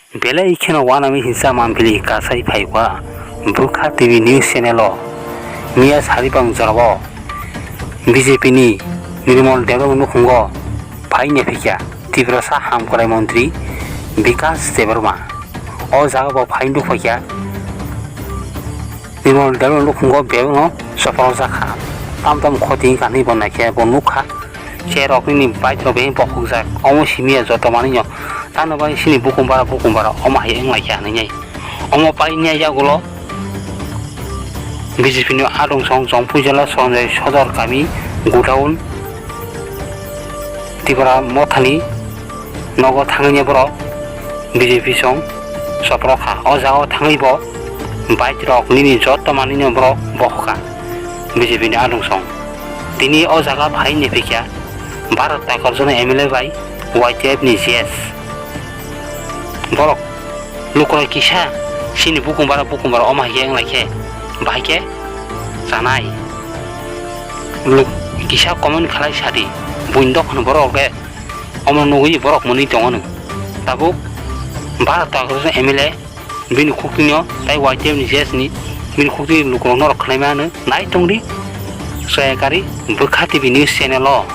Bela ikhena wanami hinsa mampili kasai phaikwa Bukha TV News Channel Mia Saripang Jarabo BJP ni Nirmal Development Khungo Phai Nephikia Tibrasa Hamkorai Mantri Vikas Devarma O Jagabo Phai Du Phaikia Nirmal Development Khungo Beungo Sopal Zakha Tam Khoti Kani Bonakhe Bonukha Cherokni Bite Robe Pokuzak Omo Simia Zotomani Tano Bani Sini Bukumbara Oma Yang Lakani Omo Painia Yagulo BJP ni Adong Song Pujala Sonjay Sodor Kami Gudaun Tibara Mothani Nogo Thangnya Bro BJP Song Soproka Ojao Thangibo Bite Rock Nini Jotomani Bro Bohka BJP ni Adong Song Tini Ojaga Bhai Nephikia Bharat Takarjona MLA Bhai YTF ni CS Borok Lukura Kisha Sini Bukumbara Oma Yang Lakhe Bahike Sanai Luk Kisha Common Khalai Sadi Bundok Borok Omo Nui Borok Moni Tongan Tabu Bharat Takarjona MLA Bin Kukinyo Tai YTF ni CS ni Bin Kuki Lukurno Klemana Nai Tongri Soyakari Bukha TV News Channel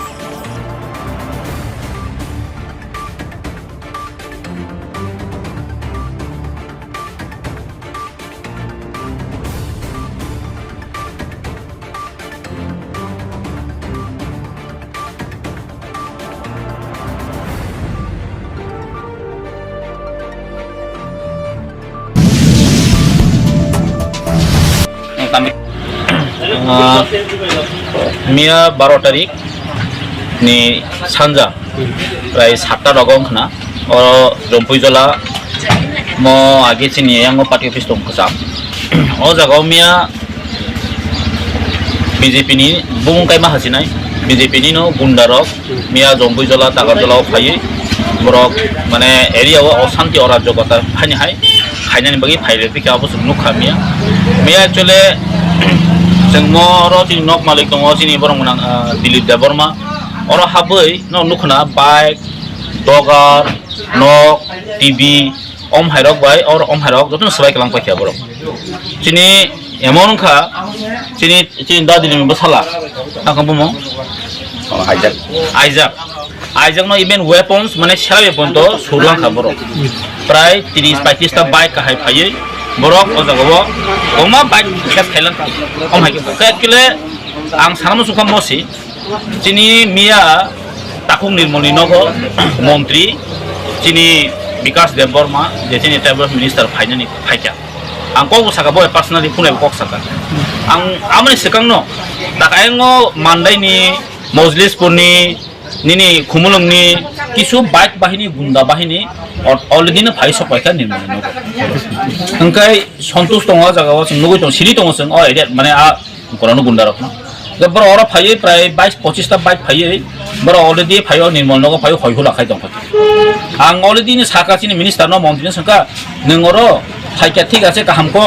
Mia 12 tarik ni sanja prai 7ta rogong khna o Rompuijola mo age chini yang party office tong khasa o jagao mia BJP ni bung kai ma hasinai BJP ni no gundarok mia Rompuijola Tagarjola phai borok mane area o shanti orajogota phani hai khainani bagi phaile pika abo nukha mia actually Moro sini nok malik tongo sini borong menang Dilip Devarma oro habai no nukna bike dogar nok TV om hairok bai or om hairok jotun sebai kelang pakia borong sini emon kha sini da dilim basala angkam bomo Isaac no even weapons mane shala weapon to suruang kha borong prai 30-35 ta bike ka hai phai borok o jagabo oma bike khas khailan om hai ka kile ang sanam sukam mosi chini mia takung nirmoli nogo mantri chini Vikas Devarma je chini tribal minister phainani phaikya ang ko saka boy personally phune kok saka ang amani sekang no takaengo mandai ni mojlis purni nini khumulung ni kisu bike bahini gunda bahini already na phai sopaika nirmoli nogo angkai santosh tonga jagao nugo tong siri tong sing o area mane a korano gundarok no boro ora phai prai 22-25 ta bike phai boro already phai o nirmol nogo phai hoi hula khai tong ang already ni saka chini minister no mantri sangka nengoro phaika thik ache kaham ko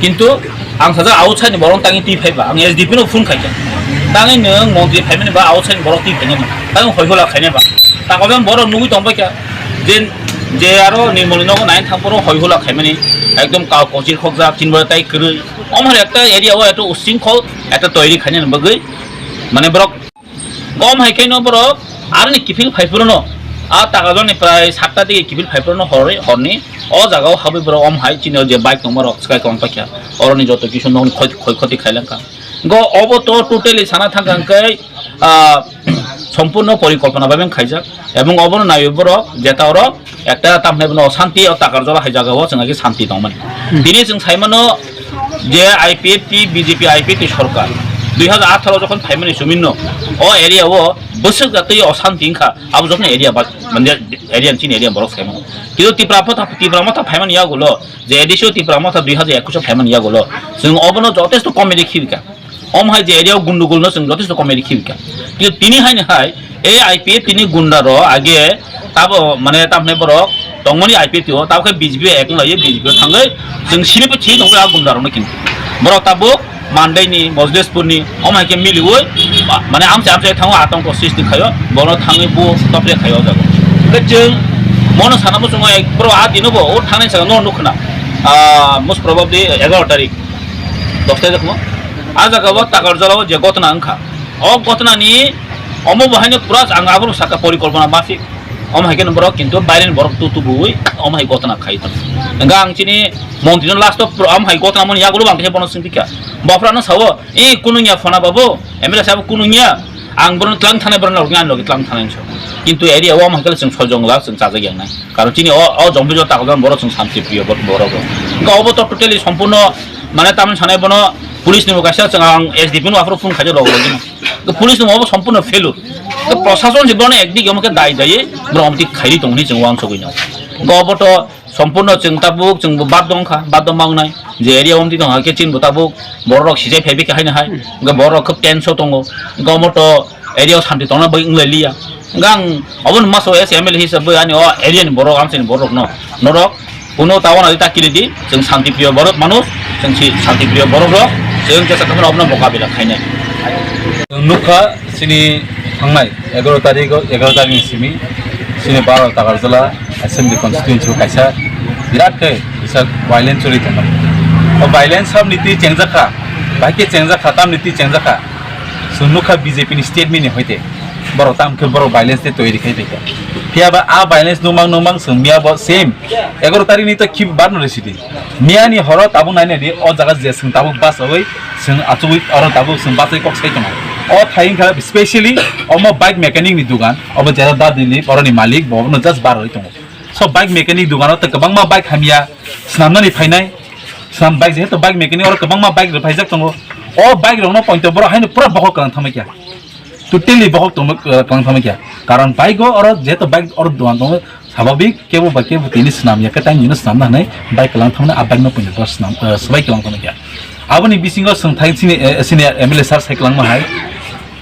kintu ang saja outside ni borong tangi ti phai ba ang SDP no phone khai tangi neng mantri phai mane ba outside borong ti phai tangi hoi hula khai ne ba takoben borong nugo tong ba kya যে আরো নির্মল নগর 9 থাম্পরো হই হলা খাইমানি একদম cow কোচির খকজা তিনবার তাই করে আমার একটা এরিয়াও এত উশৃঙ্খল একটা তৈরি খাইনে বগৈ মানে ব্রক কম হাইকাইনো ব্রক আর নি কিফিল ফাইপুরনো আর টাকা জনে প্রায় 7টা দিকে কিফিল ফাইপুরনো হরনি ও জায়গাও হাবি ব্রক অম হাই চিনো যে বাইক নম্বর স্কাই কম পাকিয়া অরনি যত কিছু নন ক্ষয়ক্ষতি খাইলাঙ্কা গো অব তো টোটালি সানা থাকাঙ্কাই সম্পূর্ণ পরিকল্পনা ভাবে খাইজাক এবং অবন নাইবর যেটা ওর একটা তামনে অশান্তি ও Tagarjola হাই জায়গাও जोंहा শান্তি দংমান দিনে जों সাইমানো যে আইপিএফ টি বিজেপি আইপিএফ সরকার 2018 যখন ফাইমানি সুমিন্ন ও এরিয়াও বসক জাতীয় অশান্তি খা আবু যখন এরিয়া মানে এরিয়া চিন এরিয়া বড় সাইমানো কিন্তু তীব্রমতা ফাইমানি ইয়াগুলো যে এডিশিও তীব্রমতা 2021 ফাইমানি ইয়াগুলো जों অবন যথেষ্ট কমেডি খিবিকা অম হাই যে এরিয়াও গুন্ডুগুল जों যথেষ্ট কমেডি খিবিকা কিন্তু তিনি হাইনি হাই এই আইপিএফ তিনি গুন্ডার আগে তাবো মানে তামনে বড় তংমনি আইপিএফ ও তাবকে বিজেপি এক লয়ে বিজেপি থাঙ্গৈ जों সিনিপে ছি দং আ গুন্ডারনো কিন্তু বড় তাবো মানদাইনি মজলিসপুরনি অমাইকে মিলিওই মানে আমছে থাঙ্গো আতঙ্ক সৃষ্টি খাयो বড় থাঙ্গै बो तपले खायो जागो जों মনে সানাবো সময় একবার হাত দিনবো ও থানায় সাথে নুখনা মোস্ট প্রবাবলি 11 তারিখ 10 তারিখ আজ আগাবো টাকার জ্বালাবো যে ঘটনা আংখা ও ঘটনা নিয়ে অম বাহিনী পুরা আং আবার সাকা পরিকল্পনা মাফিক অমাইকে বরক কিন্তু বাইরের বরক তুবুই অমাই ঘটনা খাইতাম গা আংচিনি মন্ত্রী লাস্ট অমাই ঘটনা মনে ইয়াগুলো বাংকে বনস সিংটিকা বাফরানো সাবো এ কুনুইয়া ফোনা বাবু এমএলএ সাহেব কুনুইয়া आं बरन क्लां थानाय बरन लगे लगे क्लां थानाय सो किन्तु एरिया वा मांकल जों सजंला जों जाजा गैया कारण तिनि अ जम्बिज ताकल बर जों शान्ति प्रिय बर गावब तो टोटली सम्पूर्ण माने तामन सानाय बन पुलिस नि मुखासे जों आं एसडीपी नो आफरो फोन खाजे लगे लगे तो पुलिस नो अब सम्पूर्ण फेलुर तो प्रशासन जीवन एकदिक हमके दाय जायो ब्रमति खाइरि दंनि जों वांस गइनो गावब तो सम्पूर्ण जों ताबुक जों बाद दंखा बाद मांगनाय जे एरिया हमति दं हाके चिन बुताबुक बरक सिजे फेबि खाइनो हाय बरक खोब टेंशन दङ गावब तो एरिया शान्ति दंना बै इंगलिया गां अबन मासो एस एमएल हिसाबै आनि अ एरिया नि बरक आमसिन बरक न नरक उनो तावन आदि ताकिरिदि जों शान्ति प्रिय बरक मानुस जों शान्ति प्रिय बरक जों जेसा खामानि अबन मोकाबिला खाइनाय नुखा सिनि थांनाय 11 तारिख नि सिमि सिनि 12 ताकार जिल्ला एसेम्बली कन्स्टिट्युएन्सि कायसा बिराद के इसा वायलेन्स चलि थांगा और वायलेन्स सब नीति चेंजाखा बाकी चेंजाखा ताम नीति चेंजाखा सुनुखा बीजेपी नि स्टेटमेन्ट नि होइते बरो ताम के बरो वायलेन्स ते तोयरि खाइ देका फियाबा आ वायलेन्स नुमां सोमिया ब सेम 11 तारिख नि त खि बार न रेसिदि मिया नि हर ताबु नायने दि अ जागा जे सों ताबु बास होय सों आचुइ अर ताबु सों बासै कक साइ तमा अ थाइन खा स्पेशली अम बाइक मेकानिक नि दुकान अब जेरा दा दिलि बरनि मालिक बबन जस्ट बार होय तमा सो बाइक मेकानिक दुकान त गोबां मा बाइक हामिया स्नामनानि फायनाय स्नाम बाइक जे त बाइक मेकानिक अर गोबां मा बाइक फायजाक तंगो अ बाइक रनो पॉइंट बर हायनो पुरा बहक कान थामै क्या टोटली बहक तम कान थामै क्या कारण बाइक अर जे त बाइक अर दुकान दङ स्वाभाविक केबो बाके तिनि स्नाम या का टाइम नि स्नाम नानै बाइक लां थामना आ बाइक न पॉइंट बर स्नाम सबाइ कान थामै क्या आबनि बिसिंग संथाइ सिनि एमएलए सार साइक्लां मा हाय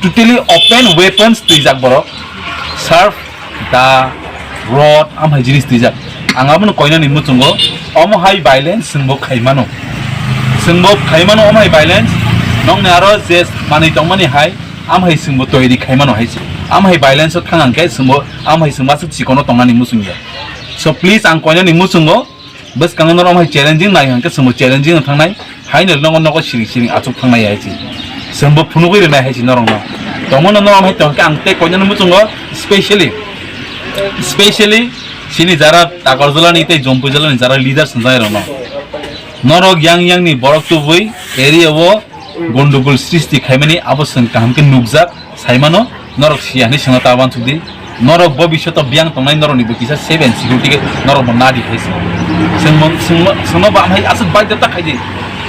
टोटली ओपन वेपन्स तुइजाक बर सार्फ दा रड आमहाय जिनिस तुइजाक आंगाबो कयना नि मुचुंगो अमहाय वायलेन्स जोंबो खायमानो अमहाय वायलेन्स नंने आरो जे माने दंमानि हाय आमहाय जोंबो तयरि खायमानो हायसि आमहाय वायलेन्स थांगांके जोंबो आमहाय जोंबासो सिकोनो तंगानि मुचुंगिया सो प्लीज आं कयना नि मुचुंगो बस कांगनो अमहाय चैलेंजिंग नाय हांके जोंबो चैलेंजिंग थांनाय हायनो नंगो सिरि आचुक थांनाय हायसि जोंबो फुनुगै रेनाय हायसि नरंग दंमोन न आमहाय तंके आंते कयना नि मुचुंगो स्पेशली सिनि जारा तागरजलानि ते जम्पुजलानि जारा लिडार संजाय रनो नरक yang ni borok tubui area wo gondogol सृष्टि खायमानि आबसन कामके नुकजाक साइमानो नरक सियानि संगा ताबान सुदि नरक भबिष्यत बियां तंनाय नरनि बुकिसा 7 सिक्युरिटि के नरक नादि खायसि जों बामहाय आस बायदता खायदि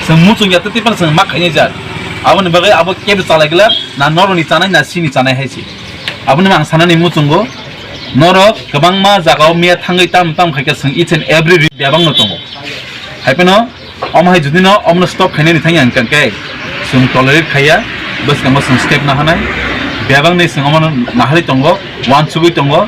जों मुचुं याते तिपन जों मा खायनि जा आबनि बगै आबो केबे चालायगला ना नरनि चानाय ना सिनि चानाय हायसि आबनि आं सानानि मुचुंगो नरक गोबां मा जागाव मिया थाङै ताम खायके जों इच एन्ड एभ्रि बेबां न दङ हायपेनो अमहाय जुदि न अमनो स्टप खायनायनि थाङि आं कांके जों टलरेट खाया बस कांगो जों स्टेप ना हानाय बेबां नै जों अमनो नाहारि दंगो वान सुबि दंगो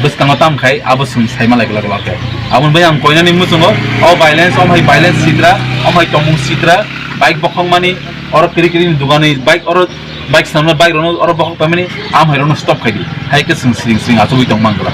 बस कांगो ताम खाय आबो जों साइमा लागला लाके आबन बै आं कयनानि मुचुंगो अ वायलेन्स अमहाय वायलेन्स सिद्रा अमहाय तमुं सिद्रा बाइक बखं मानि और किरि दुगानि बाइक सामने बाइक रनो और बखं पामिनि आमहाय रनो स्टप खायदि हायके जों सिरिं आचुइ दं मांगला